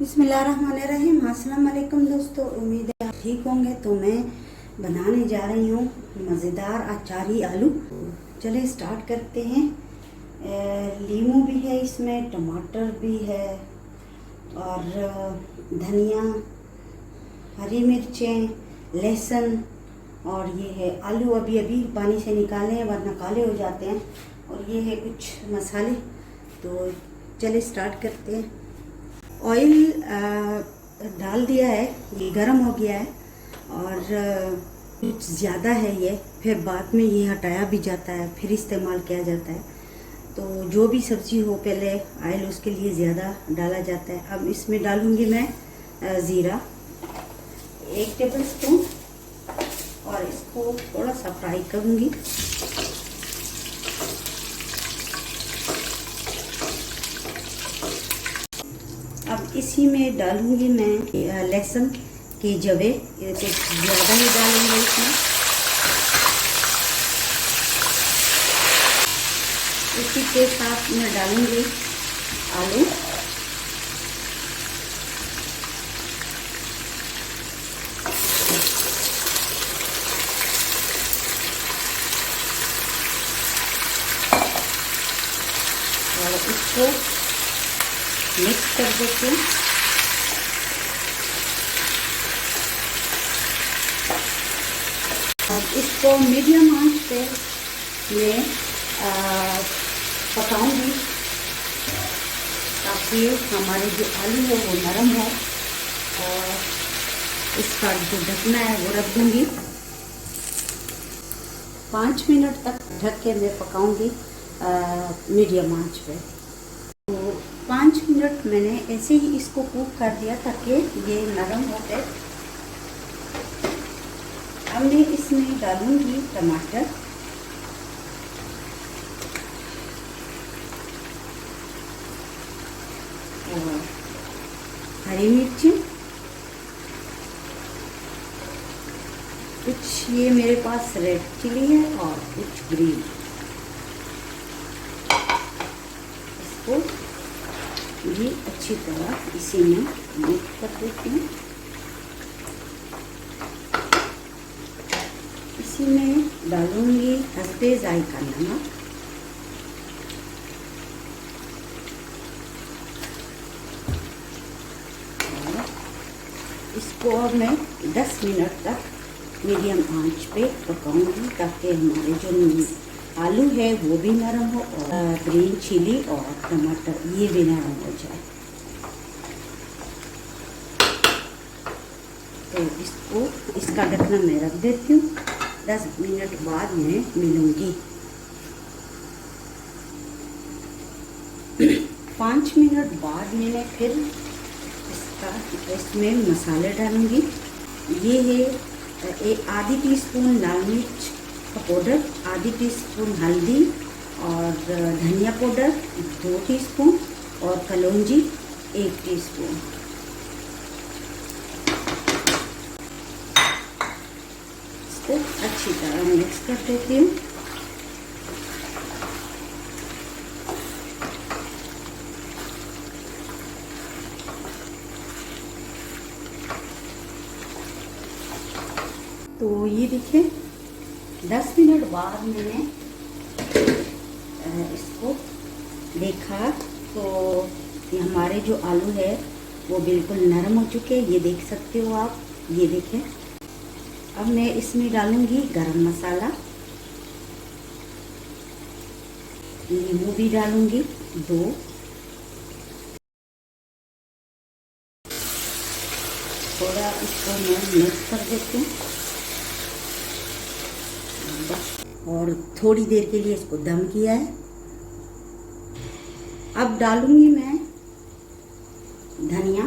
बिस्मिल्लाहिर्रहमानिर्रहीम। अस्सलाम वालेकुम दोस्तों, उम्मीद है आप ठीक होंगे। तो मैं बनाने जा रही हूँ मज़ेदार अचारी आलू। चलिए स्टार्ट करते हैं। लीमू भी है इसमें, टमाटर भी है और धनिया, हरी मिर्चें, लहसुन और ये है आलू। अभी अभी पानी से निकाले हैं वरना काले हो जाते हैं। और ये है कुछ मसाले। तो चलिए स्टार्ट करते हैं। ऑयल डाल दिया है, ये गर्म हो गया है और कुछ ज़्यादा है ये, फिर बाद में ये हटाया भी जाता है, फिर इस्तेमाल किया जाता है। तो जो भी सब्ज़ी हो पहले ऑयल उसके लिए ज़्यादा डाला जाता है। अब इसमें डालूँगी मैं ज़ीरा 1 टेबल स्पून और इसको थोड़ा सा फ्राई करूँगी। अब इसी में डालूंगी मैं लहसुन के जवे, कुछ ज़्यादा ही डालूंगी इसमें। इसी के साथ मैं डालूंगी आलू। और इसको मिक्स कर देते हैं। अब इसको मीडियम आंच पे मैं पकाऊंगी ताकि हमारे जो आलू है वो नरम हो। और इसका जो ढकना है वो रख दूंगी। 5 मिनट तक ढक के मैं पकाऊंगी मीडियम आंच पे। 5 मिनट मैंने ऐसे ही इसको कुक कर दिया ताकि ये नरम हो गए। अब मैं इसमें डालूंगी टमाटर और हरी मिर्ची। कुछ ये मेरे पास रेड चिली है और कुछ ग्रीन। इसको ये अच्छी तरह इसी में मिक्स कर देती हूँ। इसी में डालूंगी हस्बे जायका नमक और इसको अब मैं 10 मिनट तक मीडियम आंच पे पकाऊंगी ताकि हमारे जो आलू है वो भी नरम हो और ग्रीन चिली और टमाटर ये भी नरम हो जाए। तो इसको इसका ढक्कन मैं रख देती हूँ। 10 मिनट बाद मैं मिलूँगी। 5 मिनट बाद मैंने फिर इसमें मसाले डालूँगी। ये है आधी टीस्पून लाल मिर्च का पाउडर, आधी टीस्पून हल्दी और धनिया पाउडर 2 टीस्पून और कलौंजी 1 टीस्पून। इसको अच्छी तरह मिक्स कर देती हूँ। तो ये देखिए 10 मिनट बाद मैंने इसको देखा तो ये हमारे जो आलू है वो बिल्कुल नरम हो चुके हैं, ये देख सकते हो आप। ये देखें। अब मैं इसमें डालूंगी गरम मसाला, नींबू भी डालूंगी 2, थोड़ा इसको मैं मिक्स कर देती हूँ और थोड़ी देर के लिए इसको दम किया है। अब डालूंगी मैं धनिया